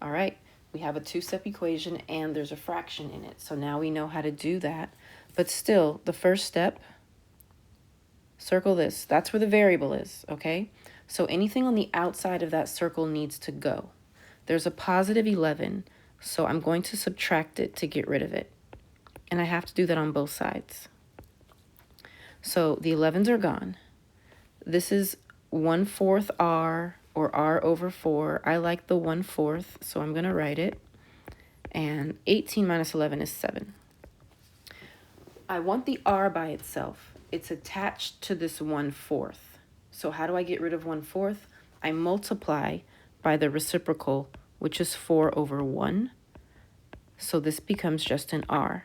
All right, we have a two-step equation and there's a fraction in it. So now we know how to do that. But still, the first step, circle this. That's where the variable is, okay? So anything on the outside of that circle needs to go. There's a positive 11, so I'm going to subtract it to get rid of it. And I have to do that on both sides. So the 11s are gone. This is 1/4 r, or r over 4. I like the 1/4, so I'm going to write it. And 18 minus 11 is 7. I want the r by itself. It's attached to this 1/4. So how do I get rid of 1/4? I multiply by the reciprocal, which is 4 over 1. So this becomes just an r.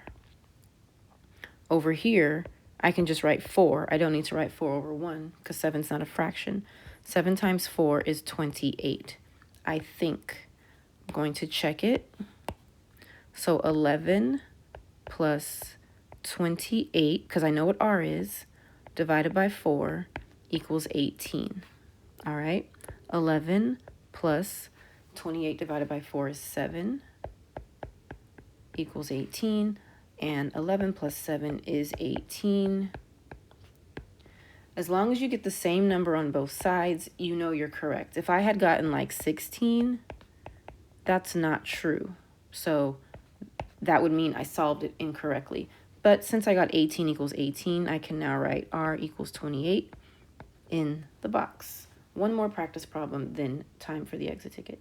Over here, I can just write 4. I don't need to write 4 over 1 because 7 is not a fraction. 7 times 4 is 28. I think. I'm going to check it. So 11 plus 28, because I know what r is, divided by 4 equals 18. All right? 11 plus 28 divided by 4 is 7 equals 18. And 11 plus 7 is 18. As long as you get the same number on both sides, you know you're correct. If I had gotten like 16, that's not true. So that would mean I solved it incorrectly. But since I got 18 equals 18, I can now write r equals 28 in the box. One more practice problem, then time for the exit ticket.